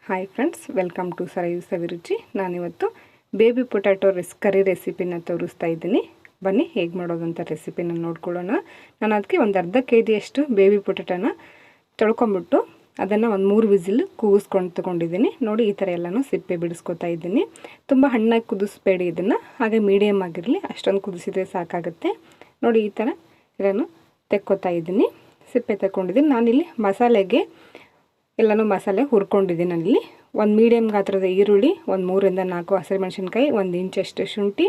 Hi friends, welcome to Sarayu Saviruchi. ನಾನಿವತ್ತು baby potato ಕರಿ ರೆಸಿಪಿನ ತೋರಿಸ್ತಾ ಇದ್ದೀನಿ. ಬನ್ನಿ ಹೇಗೆ ಮಾಡೋದು ಅಂತ ರೆಸಿಪಿನ ನೋಡ್ಕೊಳ್ಳೋಣ. ನಾನು ಅದಕ್ಕೆ ಒಂದು ಅರ್ಧ ಕೆಜಿಯಷ್ಟು ಬೇಬಿ ಪೊಟ್ಯಾಟೊನ ತೊಳ್ಕೊಂಬಿಟ್ಟು ಅದನ್ನು ಒಂದು 3 ವಿಸಿಲ್ ಕೂಗಿಸ್ಕೊಂಡು ತೊಗೊಂಡಿದ್ದೀನಿ. ನೋಡಿ, ಈ ಥರ ಎಲ್ಲನೂ ಸಿಪ್ಪೆ ಬಿಡಿಸ್ಕೊತಾ ಇದ್ದೀನಿ. ತುಂಬ ಹಣ್ಣಾಗಿ ಕುದಿಸ್ಬೇಡಿ ಇದನ್ನು, ಹಾಗೆ ಮೀಡಿಯಮ್ ಆಗಿರಲಿ, ಅಷ್ಟೊಂದು ಕುದಿಸಿದ್ರೆ ಸಾಕಾಗುತ್ತೆ. ನೋಡಿ, ಈ ಥರ ಎಲ್ಲನೂ ತೆಕ್ಕೋತಾ ಇದ್ದೀನಿ, ಸಿಪ್ಪೆ ತಗೊಂಡಿದ್ದೀನಿ. ನಾನಿಲ್ಲಿ ಮಸಾಲೆಗೆ ಎಲ್ಲನೂ ಮಸಾಲೆ ಹುರ್ಕೊಂಡಿದ್ದೀನಿ. ಅಲ್ಲಿ ಒಂದು ಮೀಡಿಯಮ್ ಗಾತ್ರದ ಈರುಳ್ಳಿ, ಒಂದು 3 ರಿಂದ 4 ಹಸಿಮೆಣಸಿನ್ಕಾಯಿ, 1 ಇಂಚಷ್ಟು ಶುಂಠಿ,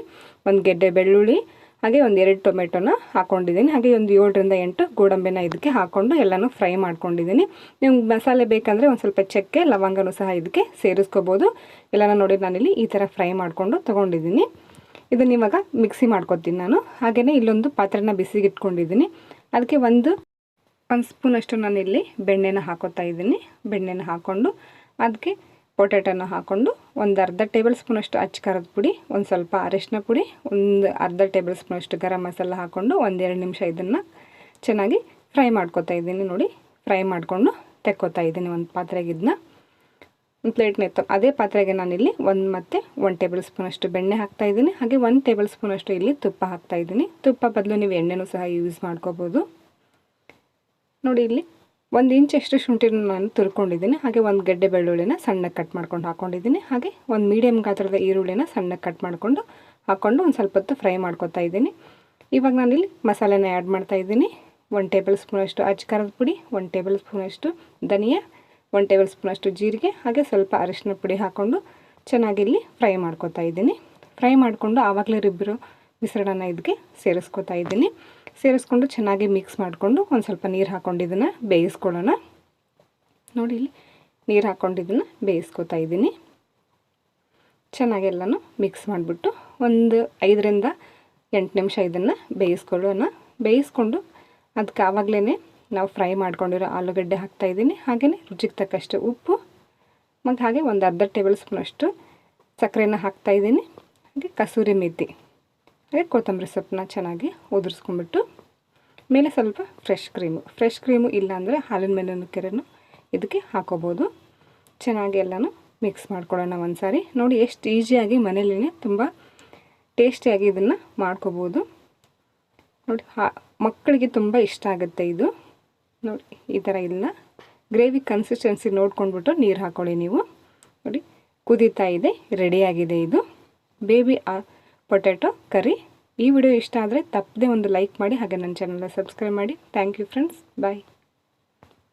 1 ಗೆಡ್ಡೆ ಬೆಳ್ಳುಳ್ಳಿ, ಹಾಗೆ ಒಂದು 2 ಟೊಮೆಟೊನ ಹಾಕ್ಕೊಂಡಿದ್ದೀನಿ. ಹಾಗೆ ಒಂದು 7 ರಿಂದ 8 ಗೋಡಂಬಿನ ಇದಕ್ಕೆ ಹಾಕ್ಕೊಂಡು ಎಲ್ಲನೂ ಫ್ರೈ ಮಾಡ್ಕೊಂಡಿದ್ದೀನಿ. ನಿಮ್ಗೆ ಮಸಾಲೆ ಬೇಕಂದರೆ ಒಂದು ಸ್ವಲ್ಪ ಚಕ್ಕೆ ಲವಂಗನೂ ಸಹ ಇದಕ್ಕೆ ಸೇರಿಸ್ಕೋಬೋದು. ಎಲ್ಲನೂ ನೋಡಿ ನಾನಿಲ್ಲಿ ಈ ಥರ ಫ್ರೈ ಮಾಡಿಕೊಂಡು ತೊಗೊಂಡಿದ್ದೀನಿ. ಇದನ್ನು ಇವಾಗ ಮಿಕ್ಸಿ ಮಾಡ್ಕೊತೀನಿ ನಾನು. ಹಾಗೆಯೇ ಇಲ್ಲೊಂದು ಪಾತ್ರೆನ ಬಿಸಿಗೆ ಇಟ್ಕೊಂಡಿದ್ದೀನಿ. ಅದಕ್ಕೆ ಒಂದು ಸ್ಪೂನಷ್ಟು ನಾನಿಲ್ಲಿ ಬೆಣ್ಣೆನ ಹಾಕೋತಾ ಇದ್ದೀನಿ. ಬೆಣ್ಣೆನ ಹಾಕ್ಕೊಂಡು ಅದಕ್ಕೆ ಪೊಟ್ಯಾಟೊನ ಹಾಕ್ಕೊಂಡು ಒಂದು ಅರ್ಧ ಟೇಬಲ್ ಸ್ಪೂನಷ್ಟು ಅಚ್ಚ ಖಾರದ ಪುಡಿ, ಒಂದು ಸ್ವಲ್ಪ ಅರಿಶಿನ ಪುಡಿ, ಒಂದು ಅರ್ಧ ಟೇಬಲ್ ಸ್ಪೂನಷ್ಟು ಗರಂ ಮಸಾಲ ಹಾಕ್ಕೊಂಡು 1-2 ನಿಮಿಷ ಇದನ್ನು ಚೆನ್ನಾಗಿ ಫ್ರೈ ಮಾಡ್ಕೊತಾ ಇದ್ದೀನಿ. ನೋಡಿ, ಫ್ರೈ ಮಾಡಿಕೊಂಡು ತೆಕ್ಕೋತಾ ಇದ್ದೀನಿ ಒಂದು ಪಾತ್ರೆಗೆ. ಇದನ್ನ ಒಂದು ಪ್ಲೇಟ್ನ ಇತ್ತು, ಅದೇ ಪಾತ್ರೆಗೆ ನಾನಿಲ್ಲಿ ಮತ್ತೆ 1 ಟೇಬಲ್ ಸ್ಪೂನಷ್ಟು ಬೆಣ್ಣೆ ಹಾಕ್ತಾಯಿದ್ದೀನಿ. ಹಾಗೆ 1 ಟೇಬಲ್ ಸ್ಪೂನಷ್ಟು ಇಲ್ಲಿ ತುಪ್ಪ ಹಾಕ್ತಾಯಿದ್ದೀನಿ. ತುಪ್ಪ ಬದಲು ನೀವು ಎಣ್ಣೆನೂ ಸಹ ಯೂಸ್ ಮಾಡ್ಕೋಬೋದು. ನೋಡಿ, ಇಲ್ಲಿ 1 ಇಂಚಷ್ಟು ಶುಂಠಿನ ನಾನು ತುರ್ಕೊಂಡಿದ್ದೀನಿ. ಹಾಗೆ 1 ಗೆಡ್ಡೆ ಬೆಳ್ಳುಳ್ಳಿನ ಸಣ್ಣಗೆ ಕಟ್ ಮಾಡ್ಕೊಂಡು ಹಾಕ್ಕೊಂಡಿದ್ದೀನಿ. ಹಾಗೆ ಒಂದು ಮೀಡಿಯಮ್ ಗಾತ್ರದ ಈರುಳ್ಳಿನ ಸಣ್ಣಗೆ ಕಟ್ ಮಾಡಿಕೊಂಡು ಹಾಕ್ಕೊಂಡು ಒಂದು ಸ್ವಲ್ಪ ಹೊತ್ತು ಫ್ರೈ ಮಾಡ್ಕೊತಾ ಇದ್ದೀನಿ. ಇವಾಗ ನಾನಿಲ್ಲಿ ಮಸಾಲೆನ ಆ್ಯಡ್ ಮಾಡ್ತಾ ಇದ್ದೀನಿ. 1 ಟೇಬಲ್ ಸ್ಪೂನಷ್ಟು ಅಚ್ಚ ಖಾರದ ಪುಡಿ, 1 ಟೇಬಲ್ ಸ್ಪೂನಷ್ಟು ಧನಿಯಾ, 1 ಟೇಬಲ್ ಸ್ಪೂನಷ್ಟು ಜೀರಿಗೆ, ಹಾಗೆ ಸ್ವಲ್ಪ ಅರಿಶಿನ ಪುಡಿ ಹಾಕ್ಕೊಂಡು ಚೆನ್ನಾಗಿ ಇಲ್ಲಿ ಫ್ರೈ ಮಾಡ್ಕೊತಾ ಇದ್ದೀನಿ. ಫ್ರೈ ಮಾಡಿಕೊಂಡು ಆವಾಗಲೇ ರುಬ್ಬಿರೋ ಮಿಶ್ರಣನ ಇದಕ್ಕೆ ಸೇರಿಸ್ಕೊತಾ ಇದ್ದೀನಿ. ಸೇರಿಸ್ಕೊಂಡು ಚೆನ್ನಾಗಿ ಮಿಕ್ಸ್ ಮಾಡಿಕೊಂಡು ಒಂದು ಸ್ವಲ್ಪ ನೀರು ಹಾಕ್ಕೊಂಡು ಇದನ್ನು ಬೇಯಿಸ್ಕೊಳ್ಳೋಣ. ನೋಡಿ, ಇಲ್ಲಿ ನೀರು ಹಾಕ್ಕೊಂಡಿದ್ದನ್ನು ಬೇಯಿಸ್ಕೊತಾ ಇದ್ದೀನಿ. ಚೆನ್ನಾಗೆಲ್ಲನೂ ಮಿಕ್ಸ್ ಮಾಡಿಬಿಟ್ಟು ಒಂದು 5 ರಿಂದ 8 ನಿಮಿಷ ಇದನ್ನು ಬೇಯಿಸ್ಕೊಳ್ಳೋಣ. ಬೇಯಿಸ್ಕೊಂಡು ಅದಕ್ಕೆ ಆವಾಗಲೇ ನಾವು ಫ್ರೈ ಮಾಡ್ಕೊಂಡಿರೋ ಆಲೂಗಡ್ಡೆ ಹಾಕ್ತಾಯಿದ್ದೀನಿ. ಹಾಗೆಯೇ ರುಚಿಗೆ ತಕ್ಕಷ್ಟು ಉಪ್ಪು ಮತ್ತು ಹಾಗೆ ಒಂದು ಅರ್ಧ ಟೇಬಲ್ ಸ್ಪೂನಷ್ಟು ಸಕ್ಕರೆನ ಹಾಕ್ತಾಯಿದ್ದೀನಿ. ಹಾಗೆ ಕಸೂರಿ ಮೆಥಿ, ಹಾಗೆ ಕೊತ್ತಂಬರಿ ಸೊಪ್ಪನ್ನ ಚೆನ್ನಾಗಿ ಉದುರಿಸ್ಕೊಂಡ್ಬಿಟ್ಟು ಮೇಲೆ ಸ್ವಲ್ಪ ಫ್ರೆಶ್ ಕ್ರೀಮು ಇಲ್ಲಾಂದರೆ ಹಾಲಿನ ಮೇಲೂ ಇದಕ್ಕೆ ಹಾಕೋಬೋದು. ಚೆನ್ನಾಗಿ ಎಲ್ಲನೂ ಮಿಕ್ಸ್ ಮಾಡ್ಕೊಳ್ಳೋಣ ಒಂದು ಸಾರಿ. ನೋಡಿ, ಎಷ್ಟು ಈಸಿಯಾಗಿ ಮನೇಲಿನೇ ತುಂಬ ಟೇಸ್ಟಿಯಾಗಿ ಇದನ್ನು ಮಾಡ್ಕೋಬೋದು. ನೋಡಿ, ಮಕ್ಕಳಿಗೆ ತುಂಬ ಇಷ್ಟ ಆಗುತ್ತೆ ಇದು. ನೋಡಿ, ಈ ಥರ ಇಲ್ಲ ಗ್ರೇವಿ ಕನ್ಸಿಸ್ಟೆನ್ಸಿ ನೋಡ್ಕೊಂಡ್ಬಿಟ್ಟು ನೀರು ಹಾಕ್ಕೊಳ್ಳಿ ನೀವು. ನೋಡಿ, ಕುದೀತಾ ಇದೆ, ರೆಡಿಯಾಗಿದೆ ಇದು ಬೇಬಿ ಪೊಟ್ಯಾಟೊ ಕರಿ. ಈ ವಿಡಿಯೋ ಇಷ್ಟ ಆದರೆ ತಪ್ಪದೆ ಒಂದು ಲೈಕ್ ಮಾಡಿ, ಹಾಗೆ ನನ್ನ ಚಾನಲ್ನ ಸಬ್ಸ್ಕ್ರೈಬ್ ಮಾಡಿ. Thank you friends, bye.